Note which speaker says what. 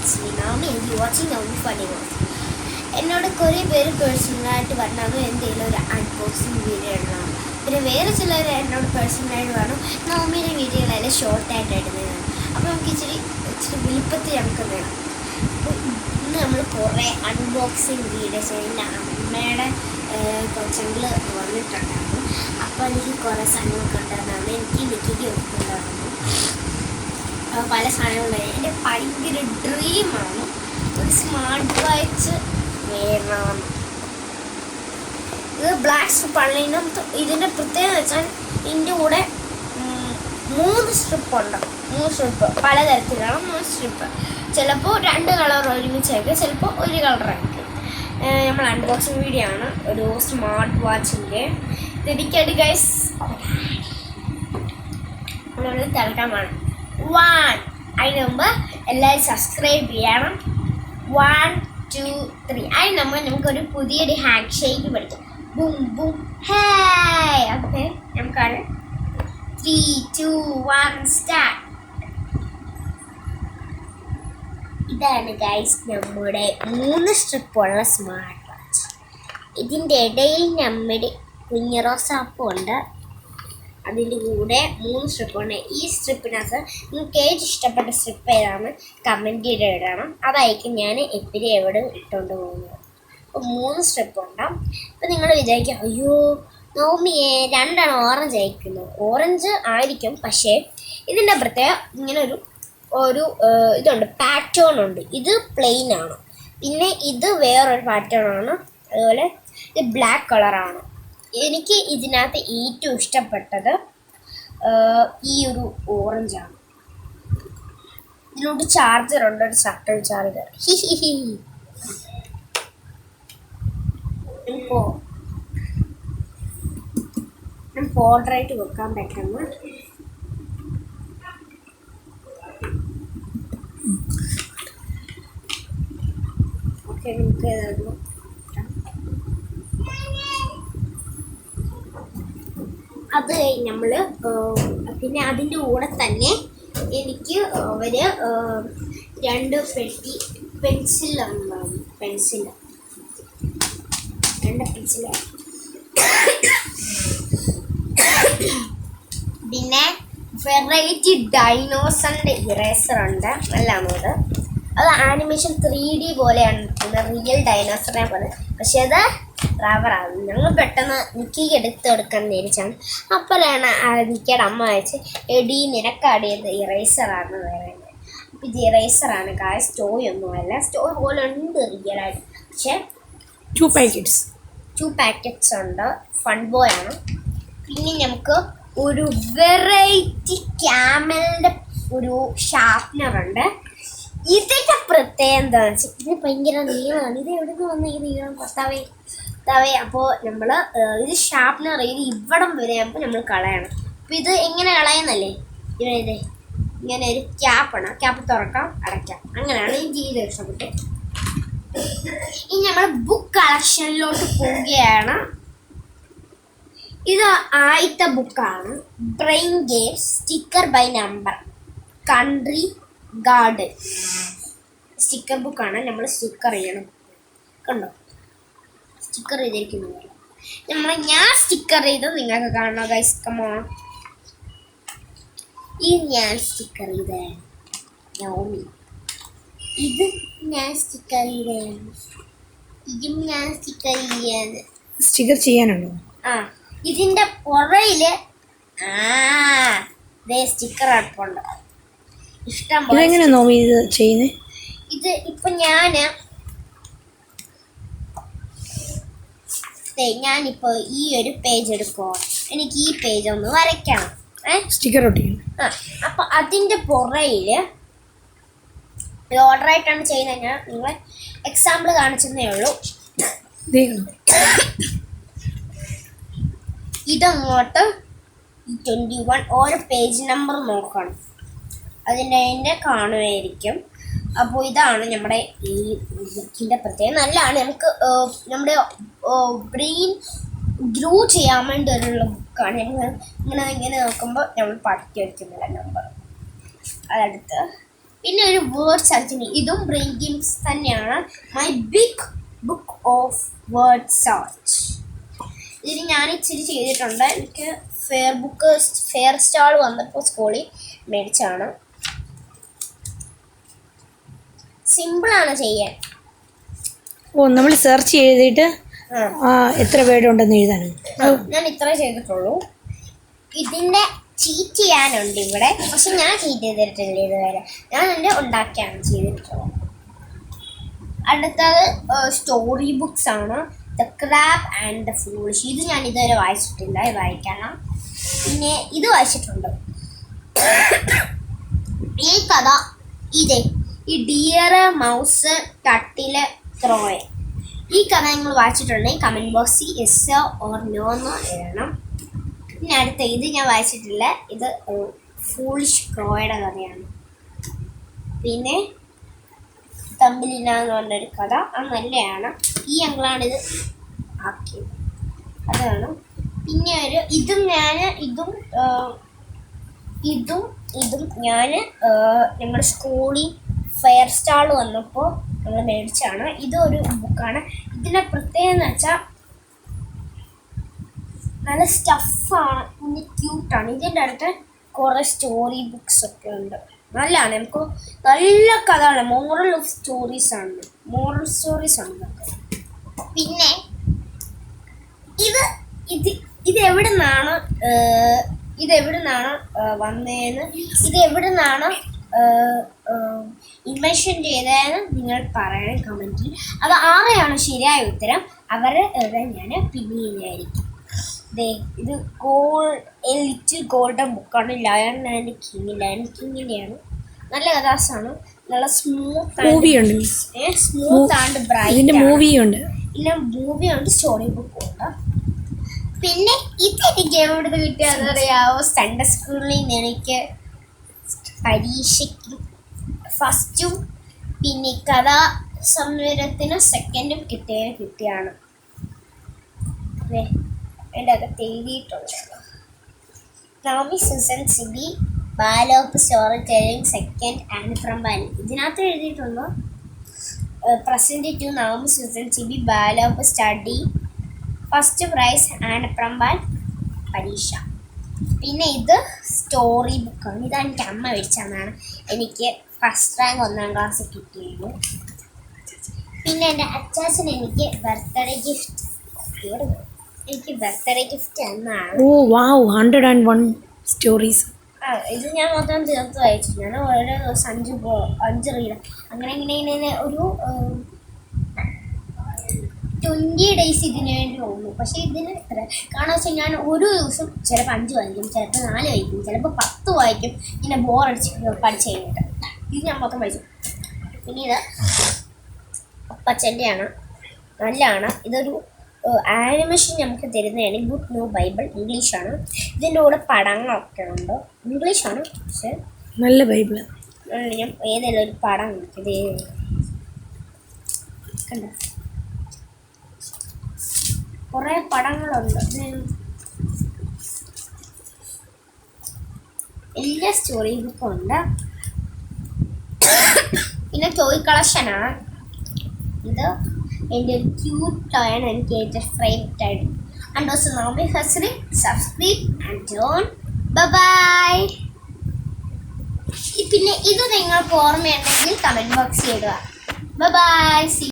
Speaker 1: it's me Naomi and you're watching Naomi Funny World. എന്നോട് കുറേ പേര് പേഴ്സണലായിട്ട് പറഞ്ഞാലും എന്തെങ്കിലും ഒരു അൺബോക്സിങ് വീഡിയോ ഇടണം. പിന്നെ വേറെ ചിലർ എന്നോട് പേഴ്സണലായിട്ട് പറഞ്ഞു നവമിയുടെ വീഡിയോകളെല്ലാം ഷോർട്ടായിട്ട് ഇടുന്നതാണ്. അപ്പോൾ നമുക്ക് ഇച്ചിരി വലുപ്പത്തിൽ നമുക്ക് വേണം. അപ്പോൾ ഇന്ന് നമ്മൾ കുറേ അൺബോക്സിങ് വീഡിയോസ് എൻ്റെ അമ്മയുടെ കൊച്ചങ്ങൾ വന്നിട്ടുണ്ടായിരുന്നു. അപ്പോൾ എനിക്ക് കുറേ സാധനങ്ങളൊക്കെ ഉണ്ടായിരുന്നു. എനിക്ക് നിൽക്കി ഒപ്പുണ്ടായിരുന്നു. പല സാധനങ്ങളുണ്ടായി. എൻ്റെ ഭയങ്കര ഡ്രീമാണ് ഒരു സ്മാർട്ട് വാച്ച് വേണം. ഇത് ബ്ലാക്ക് സ്ട്രിപ്പാണ്. ഇതിൻ്റെ പ്രത്യേകത വെച്ചാൽ ഇതിൻ്റെ കൂടെ 3 സ്ട്രിപ്പുണ്ട്. 3 സ്ട്രിപ്പ് പലതരത്തിലാണ് 3 സ്ട്രിപ്പ്. ചിലപ്പോൾ 2 കളർ ഒരുമിച്ചായിരിക്കും, ചിലപ്പോൾ 1 കളറായിരിക്കും. നമ്മൾ അൺബോക്സിങ് വീഡിയോ ആണ് ഒരു സ്മാർട്ട് വാച്ചിൻ്റെ. ഡെഡിക്കേറ്റ് ഗൈസ് നമ്മൾ തിളക്കമാണ്. അതിന് മുമ്പ് എല്ലാവരും സബ്സ്ക്രൈബ് ചെയ്യണം. 1 2 3 അതിന് നമ്മൾ നമുക്കൊരു പുതിയൊരു ഹാൻഡ് ഷേക്ക് പഠിക്കാം. ബും ബും ഹേ. ഓക്കെ, നമുക്കാണ് 3 2 1 സ്റ്റാർട്ട്. ഇതാണ് ഗൈസ് നമ്മുടെ 3 സ്ട്രിപ്പുള്ള സ്മാർട്ട് വാച്ച്. ഇതിൻ്റെ ഇടയിൽ നമ്മുടെ കുഞ്ഞു റോസാപ്പും ഉണ്ട്. അതിൻ്റെ കൂടെ 3 സ്ട്രിപ്പുണ്ട്. ഈ സ്ട്രിപ്പിനകത്ത് നിങ്ങൾക്ക് ഏറ്റവും ഇഷ്ടപ്പെട്ട സ്ട്രിപ്പ് ഏതാണ് കമൻറ്റ് ചെയ്ത് ഇടണം. അതായിരിക്കും ഞാൻ എപ്പോഴും എവിടെ ഇട്ടുകൊണ്ട് പോകുന്നത്. അപ്പോൾ 3 സ്ട്രിപ്പുണ്ട്. അപ്പോൾ നിങ്ങൾ വിചാരിക്കും അയ്യോ നവമിയെ 2 ഓറഞ്ച് അയക്കുന്നത്. ഓറഞ്ച് ആയിരിക്കും, പക്ഷേ ഇതിൻ്റെ പ്രത്യേകം ഇങ്ങനെ ഒരു ഇതുണ്ട്, പാറ്റേൺ ഉണ്ട്. ഇത് പ്ലെയിൻ ആണ്. പിന്നെ ഇത് വേറൊരു പാറ്റേൺ ആണ്. അതുപോലെ ഇത് ബ്ലാക്ക് കളറാണ്. എനിക്ക് ഇതിനകത്ത് ഏറ്റവും ഇഷ്ടപ്പെട്ടത് ഈ ഒരു ഓറഞ്ചാണ്. ഇതിനോട് ചാർജറുണ്ട്, ഒരു ഷട്ടർ ചാർജർ. നമുക്ക് ഓർഡറായിട്ട് വെക്കാൻ പറ്റുന്ന ഓക്കെ. നമുക്ക് ഏതായിരുന്നു അത് നമ്മൾ പിന്നെ അതിൻ്റെ കൂടെ തന്നെ എനിക്ക് അവർ 2 പെട്ടി പെൻസിലുണ്ടാവും. 2 പെൻസിൽ. പിന്നെ വെറൈറ്റി ഡൈനോസറിൻ്റെ ഇറേസറുണ്ട്. നല്ലതാണ്. അത് ആനിമേഷൻ 3D പോലെയാണ് റിയൽ ഡൈനോസറിനെ പോലെ. പക്ഷെ അത് റബ്ബറാണ്. ഞങ്ങൾ പെട്ടെന്ന് നിക്കിക്ക് എടുക്കാൻ നേരിച്ചാണ്. അപ്പോഴാണ് നിക്കയുടെ അമ്മ വെച്ച് എടി നിനക്കടിയത് ഇറേസറാണ് പറയുന്നത്. അപ്പോൾ ഇത് ഇറേസറാണ് ഗായ്സ്, സ്റ്റോയ് ഒന്നുമല്ല. സ്റ്റോയ് പോലെ ഉണ്ട് റിയലായിട്ട്. പക്ഷേ 2 പാക്കറ്റ്സ് ഉണ്ട്. ഫൺ ബോയ് ആണ്. പിന്നെ നമുക്ക് ഒരു വെറൈറ്റി ക്യാമലിൻ്റെ ഒരു ഷാർപ്നറുണ്ട്. ഇതിൻ്റെ പ്രത്യേകം എന്താണെന്ന് വെച്ചാൽ ഇത് ഭയങ്കര നീളമാണ്. ഇത് എവിടെ നിന്ന് വന്ന് ഈ നീളം കൊത്താവേ. അപ്പോൾ നമ്മൾ ഇത് ഷാർപ്നർ ചെയ്ത് ഇവിടം വരെ ആകുമ്പോൾ നമ്മൾ കളയണം. അപ്പോൾ ഇത് എങ്ങനെ കളയുന്നല്ലേ, ഇത് ഇങ്ങനെ ഒരു ക്യാപ്പാണ്. ക്യാപ്പ് തുറക്കാം അടയ്ക്കാം. അങ്ങനെയാണ് എനിക്ക് ഇത് ഇഷ്ടപ്പെട്ടത്. ഇനി നമ്മൾ ബുക്ക് കളക്ഷനിലോട്ട് പോവുകയാണ്. ഇത് ആദ്യത്തെ ബുക്കാണ്. Brain game sticker by number country garden sticker ബുക്കാണ്. നമ്മൾ സ്റ്റിക്കർ ചെയ്യണം. കണ്ടോ, സ്റ്റിക്കർ ചെയ്തിരിക്കുന്നത് ഞാൻ സ്റ്റിക്കർ ചെയ്ത് നിങ്ങൾക്ക് കാണണോ ഗൈസ്? കമോൺ. ഇത് ഞാൻ സ്റ്റിക്കർ ചെയ്തതാണ്. നവമി ഇത് ഞാൻ സ്റ്റിക്കർ ചെയ്തതാണ്. ഇതും ഞാൻ സ്റ്റിക്കർ ചെയ്യാണ്.
Speaker 2: സ്റ്റിക്കർ ചെയ്യാനുണ്ടോ?
Speaker 1: ഇതിൻ്റെ പുറയില് സ്റ്റിക്കർ അടുപ്പുണ്ട്. ഇഷ്ടം പോലെ.
Speaker 2: ഇതെങ്ങനെ നവമി ഇത് ചെയ്യുന്നത്?
Speaker 1: ഇത് ഇപ്പം ഞാനിപ്പോൾ ഈ ഒരു പേജ് എടുക്കുമോ, എനിക്ക് ഈ പേജ് ഒന്ന് വരയ്ക്കണം.
Speaker 2: സ്റ്റിക്കർ ഒട്ടിക്കണം.
Speaker 1: അപ്പം അതിൻ്റെ പുറയില് ഓർഡറായിട്ടാണ് ചെയ്യുന്നത്. ഞാൻ നിങ്ങളെ എക്സാമ്പിൾ കാണിച്ചതേ ഉള്ളൂ. ഇതങ്ങോട്ട് 21 ഓരോ പേജ് നമ്പർ നോക്കണം. അതിൻ്റെ കാണുമായിരിക്കും. അപ്പോൾ ഇതാണ് നമ്മുടെ ഈ ബുക്കിൻ്റെ പ്രത്യേകം. നല്ലതാണ്. നമുക്ക് നമ്മുടെ ബ്രെയിൻ ഗ്രോ ചെയ്യാൻ വേണ്ടിയുള്ള ബുക്കാണ്. ഇങ്ങനെ നോക്കുമ്പോൾ നമ്മൾ പഠിച്ചു വയ്ക്കുന്നില്ല നമ്പർ. അതടുത്ത് പിന്നെ ഒരു വേർഡ് സെർച്ചിങ്, ഇതും ബ്രെയിൻ ഗെയിംസ് തന്നെയാണ്. My big book of word search. ഇതിന് ഞാൻ ഇച്ചിരി ചെയ്തിട്ടുണ്ട്. എനിക്ക് ഫെയർ സ്റ്റാൾ വന്നപ്പോൾ സ്കൂളിൽ മേടിച്ചാണ്. സിമ്പിളാണ് ചെയ്യാൻ.
Speaker 2: ഓ, നമ്മൾ സെർച്ച് ചെയ്തിട്ട് എത്ര വേർഡ് ഉണ്ടെന്ന് എഴുതാനാണ്.
Speaker 1: ഞാൻ ഇത്ര ചെയ്തിട്ടുള്ളൂ. ഇതിൻ്റെ ചീറ്റ് ചെയ്യാനുണ്ട് ഇവിടെ, പക്ഷെ ഞാൻ ചീറ്റ് ചെയ്തിട്ടില്ല ഇതുവരെ. ഞാൻ എൻ്റെ ഉണ്ടാക്കിയാണ് ചെയ്തിട്ടുള്ളത്. അടുത്തത് സ്റ്റോറി ബുക്സ് ആണ്. The crab and the foolish. ഇത് ഞാൻ ഇതുവരെ വായിച്ചിട്ടില്ല, ഇത് വായിക്കണം. പിന്നെ ഇത് വായിച്ചിട്ടുണ്ട്. ഈ കഥ ഇതേ, ഈ ഡിയർ മൗസ് ടട്ടില് ത്രോയ്, ഈ കഥ നിങ്ങൾ വായിച്ചിട്ടുണ്ടെങ്കിൽ കമൻറ്റ് ബോക്സിൽ യെസ് ഓർ നോ എന്ന് എഴുതണം. പിന്നെ അടുത്ത ഇത് ഞാൻ വായിച്ചിട്ടില്ല. ഇത് ഫൂളിഷ് ക്രോയുടെ കഥയാണ്. പിന്നെ തമ്പിലിന എന്ന് പറഞ്ഞൊരു കഥ, അത് നല്ലതാണ്. ഈ ഞങ്ങളാണിത് ആക്കിയത്, അതാണ്. പിന്നെ ഇതും ഞാൻ ഞങ്ങളുടെ സ്കൂളിൽ ഫെയർ സ്റ്റാൾ വന്നപ്പോൾ ഞങ്ങൾ മേടിച്ചാണ്. ഇതൊരു ബുക്കാണ്. ഇതിൻ്റെ പ്രത്യേകത എന്ന് വെച്ചാൽ നല്ല സ്റ്റഫാണ്, പിന്നെ ക്യൂട്ടാണ്. ഇതിൻ്റെ അടുത്ത് കുറേ സ്റ്റോറി ബുക്സ് ഒക്കെ ഉണ്ട്. നല്ലതാണ്, നമുക്ക് നല്ല കഥയാണ്. മോറൽ സ്റ്റോറീസ് ആണ് ഇതൊക്കെ. പിന്നെ ഇതെവിടെ നിന്നാണ് വന്നതെന്ന്, ഇതെവിടെ നിന്നാണ് ഇൻവെൻഷൻ ചെയ്തതെന്ന് നിങ്ങൾ പറയണം കമൻറ്റിൽ. അത് ആരെയാണ് ശരിയായ ഉത്തരം അവരെ ഞാൻ പിൻ ചെയ്യുന്നതായിരിക്കും. ഇത് ലിറ്റിൽ ഗോൾഡൻ ബുക്കാണ്. ലയൺ ആൻഡ് കിങ്ങിൻ്റെയാണ്. നല്ല കഥാസാണ്. നല്ല സ്മൂത്ത് ആൻഡ് ബ്രൈറ്റ്.
Speaker 2: മൂവിയുണ്ട്.
Speaker 1: പിന്നെ മൂവിയുണ്ട്, സ്റ്റോറി ബുക്കും ഉണ്ട്. പിന്നെ ഇതെനിക്ക് എവിടുന്ന് കിട്ടിയാന്ന് അറിയാവോ? സൺഡേ സ്കൂളിൽ നിന്ന് എനിക്ക് പരീക്ഷയ്ക്ക് ഫസ്റ്റും പിന്നെ കഥാ സംവരത്തിന് സെക്കൻഡും കിട്ടിയാണ്. എൻ്റെ അകത്ത് എഴുതിയിട്ടുണ്ട്. നവമി സൂസൻ സിബി ബാലോപ്പ് story telling second and from Bali. ഇതിനകത്ത് എഴുതിയിട്ടുണ്ട് present to Navami Susan Sibi ബാലോപ്പ് study first prize and from ബാൽ പരീക്ഷ. പിന്നെ ഇത് സ്റ്റോറി ബുക്കാണ്. ഇത് എനിക്ക് അമ്മ മേടിച്ചതാണ്. എനിക്ക് ഫസ്റ്റ് റാങ്ക് 1ാം ക്ലാസ്സിൽ കിട്ടിയിരുന്നു. പിന്നെ എൻ്റെ അച്ചാച്ചൻ എനിക്ക് ബർത്ത്ഡേ ഗിഫ്റ്റ് എന്നാണ്.
Speaker 2: ഓ വാവ്, 101 സ്റ്റോറീസ്.
Speaker 1: ഇത് ഞാൻ മൊത്തം ചേർത്ത് വായിച്ചു. ഞാൻ ഓരോ ദിവസം 5 റീഡ് അങ്ങനെ ഒരു 20 ഡേയ്സ് ഇതിന് വേണ്ടി ഉള്ളൂ. പക്ഷേ ഇതിന് എത്ര കാരണം വെച്ചാൽ ഞാൻ ഒരു ദിവസം ചിലപ്പോൾ 5 വായിക്കും, ചിലപ്പോൾ 4 വായിക്കും, ചിലപ്പോൾ 10 വായിക്കും. ഇങ്ങനെ ബോറടിച്ച് പഠിച്ച് കഴിഞ്ഞിട്ട് ഇത് ഞാൻ മൊത്തം വായിച്ചു. പിന്നെ ഇത് അപ്പച്ചൻ്റെയാണ്, നല്ലതാണ്. ഇതൊരു ആനിമേഷൻ നമുക്ക് തരുന്നതാണ്. ഗുഡ് ന്യൂ ബൈബിൾ, ഇംഗ്ലീഷാണ്. ഇതിൻ്റെ കൂടെ പടങ്ങളൊക്കെ ഉണ്ട്, ഇംഗ്ലീഷാണ്. പക്ഷേ
Speaker 2: നല്ല ബൈബിള്.
Speaker 1: ഞാൻ ഏതെങ്കിലും ഒരു പടം ഇത് കണ്ടോ, കുറേ പടങ്ങളുണ്ട്. എല്ലാ സ്റ്റോറി ബുക്കും ഉണ്ട്. പിന്നെ ടോയ് കളക്ഷനാണ്. ഇത് എൻ്റെ ഒരു ക്യൂട്ട് ടോയാണ്, എനിക്ക് ഏറ്റവും ഫേവറേറ്റ് ആയിട്ട്. And also Navami first subscribe and join bye. പിന്നെ ഇത് നിങ്ങൾക്ക് ഓർമ്മയുണ്ടെങ്കിൽ കമൻറ്റ് ബോക്സിൽ ഇടുക. ബൈ.